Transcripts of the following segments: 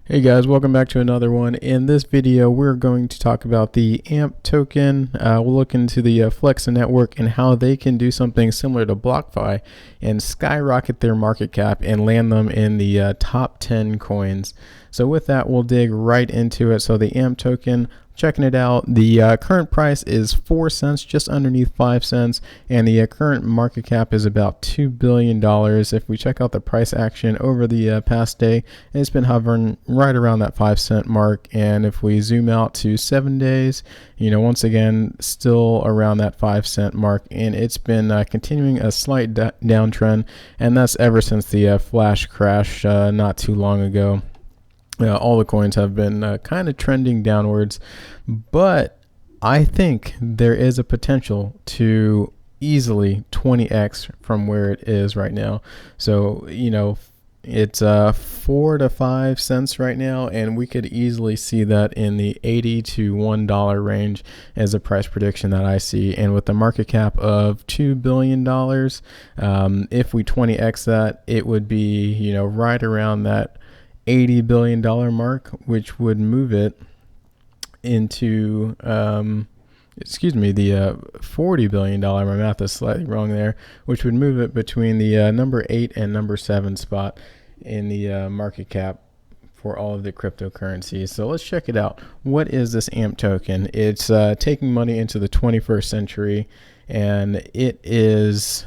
Hey guys, welcome back to another one. In this video, we're going to talk about the AMP token. We'll look into the Flexa network and how they can do something similar to BlockFi and skyrocket their market cap and land them in the top 10 coins. So with that, we'll dig right into it. So the AMP token, checking it out, the current price is 4 cents, just underneath 5 cents, and the current market cap is about $2 billion. If we check out the price action over the past day, it's been hovering right around that 5 cent mark. And if we zoom out to 7 days, once again, still around that 5 cent mark, and it's been continuing a slight downtrend, and that's ever since the flash crash not too long ago. All the coins have been kind of trending downwards, but I think there is a potential to easily 20x from where it is right now. So, it's 4 to 5 cents right now, and we could easily see that in the $80 to $1 range as a price prediction that I see. And with the market cap of $2 billion, if we 20x that, it would be, right around that $80 billion mark, which would move it into, the $40 billion, my math is slightly wrong there, which would move it between the number 8 and number 7 spot in the market cap for all of the cryptocurrencies. So let's check it out. What is this AMP token? It's taking money into the 21st century, and it is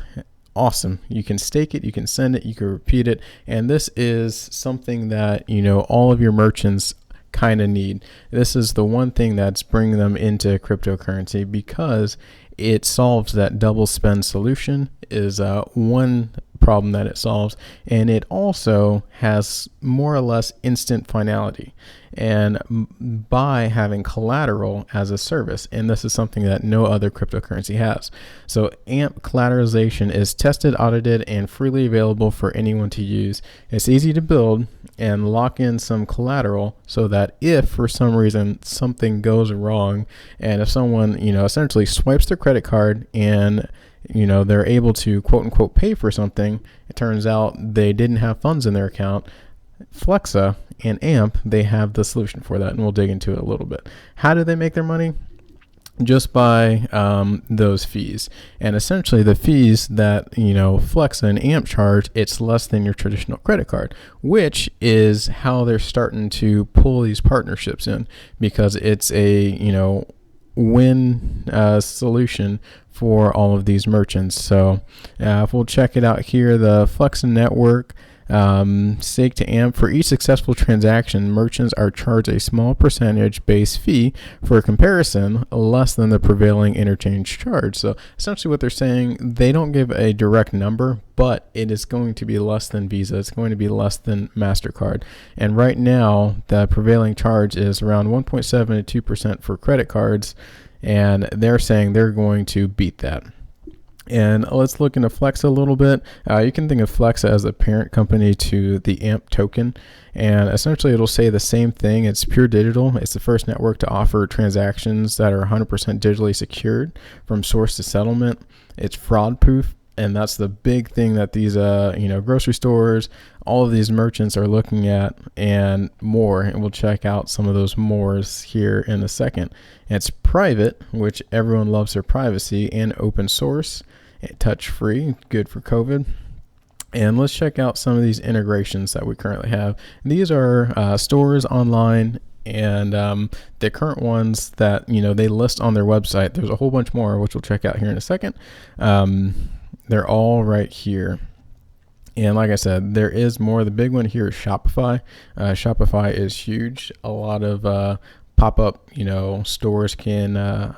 awesome. You can stake it, you can send it, you can repeat it, and this is something that all of your merchants kind of need. This is the one thing that's bringing them into cryptocurrency, because it solves that double spend solution is one problem that it solves, and it also has more or less instant finality, and by having collateral as a service, and this is something that no other cryptocurrency has. So AMP collateralization is tested, audited, and freely available for anyone to use. It's easy to build and lock in some collateral so that if for some reason something goes wrong, and if someone essentially swipes their credit card and they're able to quote unquote pay for something, it turns out they didn't have funds in their account, Flexa and AMP, they have the solution for that, and we'll dig into it a little bit. How do they make their money? Just by those fees. And essentially the fees that Flexa and AMP charge, it's less than your traditional credit card, which is how they're starting to pull these partnerships in, because it's a win solution for all of these merchants. So if we'll check it out here, the Flexa network, stake to AMP, for each successful transaction, merchants are charged a small percentage base fee, for comparison less than the prevailing interchange charge. So essentially what they're saying, they don't give a direct number, but it is going to be less than Visa, it's going to be less than MasterCard. And right now the prevailing charge is around 1.7 to 2% for credit cards, and they're saying they're going to beat that. And let's look into Flexa a little bit. You can think of Flexa as the parent company to the AMP token, and essentially it'll say the same thing. It's pure digital. It's the first network to offer transactions that are 100% digitally secured from source to settlement. It's fraud proof, and that's the big thing that these grocery stores, all of these merchants are looking at, and more. And we'll check out some of those mores here in a second. It's private, which everyone loves their privacy, and open source, touch free, good for COVID. And let's check out some of these integrations that we currently have. These are stores online, and the current ones that they list on their website. There's a whole bunch more, which we'll check out here in a second. They're all right here. And like I said, there is more. The big one here is Shopify. Shopify is huge. A lot of pop-up stores can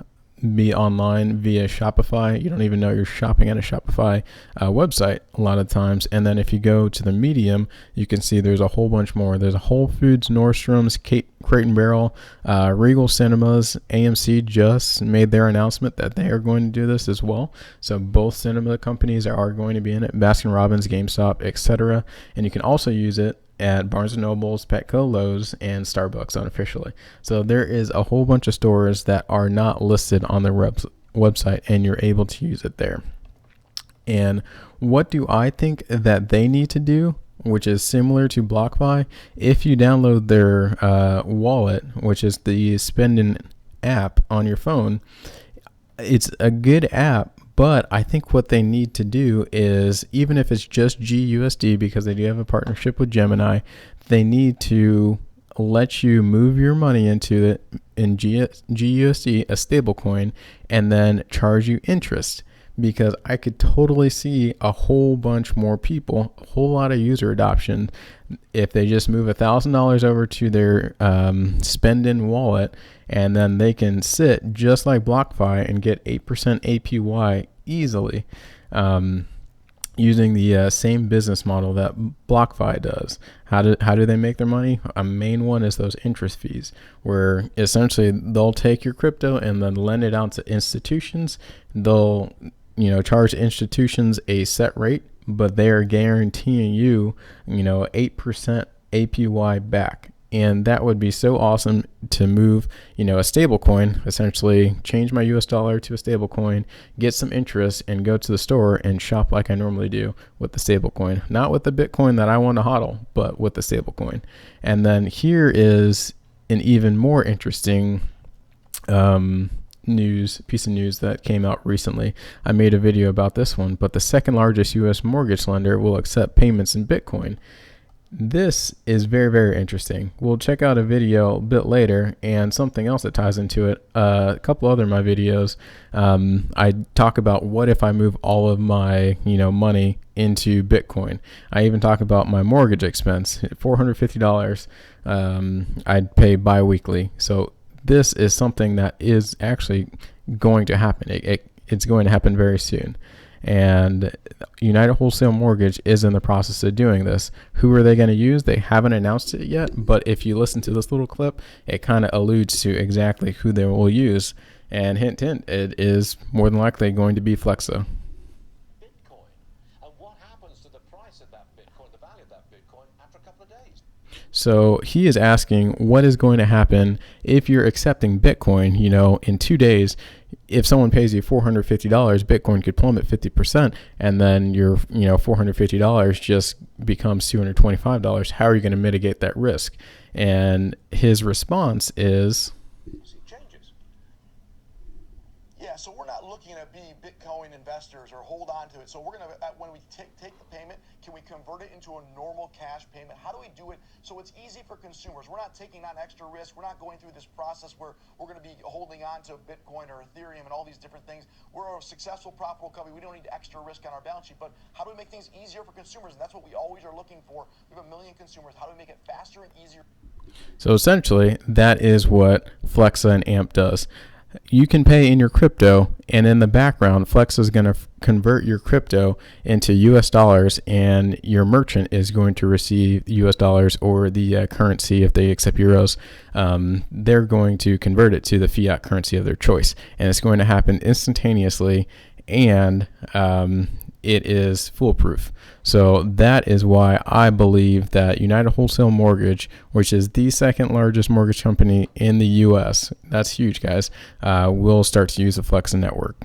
be online via Shopify. You don't even know you're shopping at a Shopify website a lot of times. And then if you go to the medium, you can see there's a whole bunch more. There's a Whole Foods, Nordstrom's, Crate and Barrel, Regal Cinemas, AMC just made their announcement that they are going to do this as well. So both cinema companies are going to be in it. Baskin Robbins, GameStop, etc. And you can also use it at Barnes & Noble's, Petco, Lowe's, and Starbucks unofficially. So there is a whole bunch of stores that are not listed on their website, and you're able to use it there. And what do I think that they need to do? which is similar to BlockFi. If you download their wallet, which is the spending app on your phone, it's a good app. But I think what they need to do is, even if it's just GUSD, because they do have a partnership with Gemini, they need to let you move your money into it in GUSD, a stable coin, and then charge you interest. Because I could totally see a whole bunch more people, a whole lot of user adoption, if they just move $1,000 over to their spend-in wallet, and then they can sit just like BlockFi and get 8% APY easily, using the same business model that BlockFi does. How do they make their money? A main one is those interest fees, where essentially they'll take your crypto and then lend it out to institutions. They'll charge institutions a set rate, but they are guaranteeing you 8% APY back. And that would be so awesome to move, a stable coin, essentially change my US dollar to a stable coin, get some interest, and go to the store and shop like I normally do with the stable coin. Not with the Bitcoin that I want to hodl, but with the stable coin. And then here is an even more interesting piece of news that came out recently. I made a video about this one, but the second largest US mortgage lender will accept payments in Bitcoin. This is very, very interesting. We'll check out a video a bit later, and something else that ties into it. A couple other of my videos, I talk about what if I move all of my money into Bitcoin. I even talk about my mortgage expense, $450. I'd pay bi-weekly. So this is something that is actually going to happen. It's going to happen very soon. And United Wholesale Mortgage is in the process of doing this. Who are they going to use? They haven't announced it yet, but if you listen to this little clip, it kind of alludes to exactly who they will use. And hint, hint, it is more than likely going to be Flexa. Bitcoin. And what happens to the price of that Bitcoin, the value of that Bitcoin, after a couple of days? So he is asking what is going to happen if you're accepting Bitcoin, in 2 days. If someone pays you $450, Bitcoin could plummet 50%, and then your $450 just becomes $225. How are you going to mitigate that risk? And his response is, changes. Yeah, so we're not looking to be Bitcoin investors or hold on to it. So we're going to, when we take the payment, can we convert it into a normal cash payment? How do we do it so it's easy for consumers? We're not taking on extra risk. We're not going through this process where we're going to be holding on to Bitcoin or Ethereum and all these different things. We're a successful, profitable company. We don't need extra risk on our balance sheet. But how do we make things easier for consumers? And that's what we always are looking for. We have 1 million consumers. How do we make it faster and easier? So essentially, that is what Flexa and AMP does. You can pay in your crypto, and in the background, Flexa is going to convert your crypto into US dollars, and your merchant is going to receive US dollars or the currency. If they accept euros, they're going to convert it to the fiat currency of their choice, and it's going to happen instantaneously, and it is foolproof. So that is why I believe that United Wholesale Mortgage, which is the second largest mortgage company in the US, that's huge, guys, will start to use the Flexa network.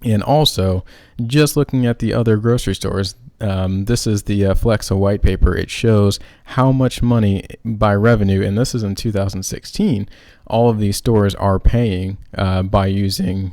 And also, just looking at the other grocery stores, this is the Flexa white paper. It shows how much money by revenue, and this is in 2016, all of these stores are paying by using,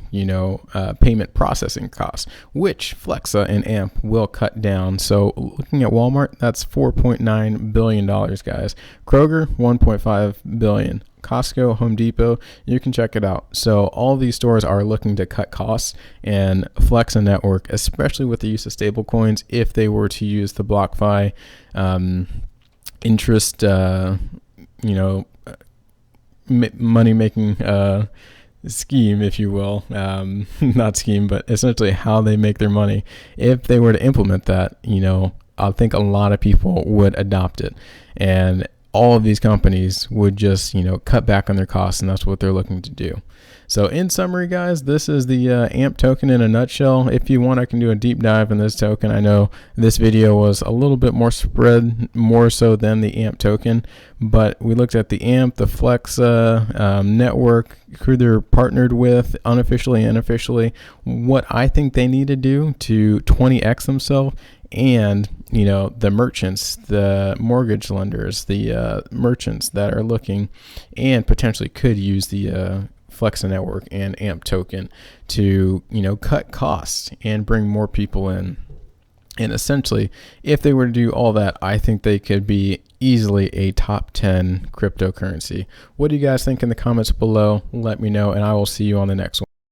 payment processing costs, which Flexa and AMP will cut down. So looking at Walmart, that's $4.9 billion, guys. Kroger, $1.5 billion. Costco, Home Depot, you can check it out. So all these stores are looking to cut costs, and Flexa network, especially with the use of stable coins, if they were to use the BlockFi interest, money making scheme, if you will, not scheme, but essentially how they make their money. If they were to implement that, I think a lot of people would adopt it, and all of these companies would just, cut back on their costs, and that's what they're looking to do. So in summary, guys, this is the AMP token in a nutshell. If you want, I can do a deep dive in this token. I know this video was a little bit more spread, more so than the AMP token, but we looked at the AMP, the Flexa network, who they're partnered with, unofficially and officially, what I think they need to do to 20x themselves, and the merchants, the mortgage lenders, the merchants that are looking and potentially could use the Flexa network and AMP token to, cut costs and bring more people in. And essentially, if they were to do all that, I think they could be easily a top 10 cryptocurrency. What do you guys think in the comments below? Let me know, and I will see you on the next one.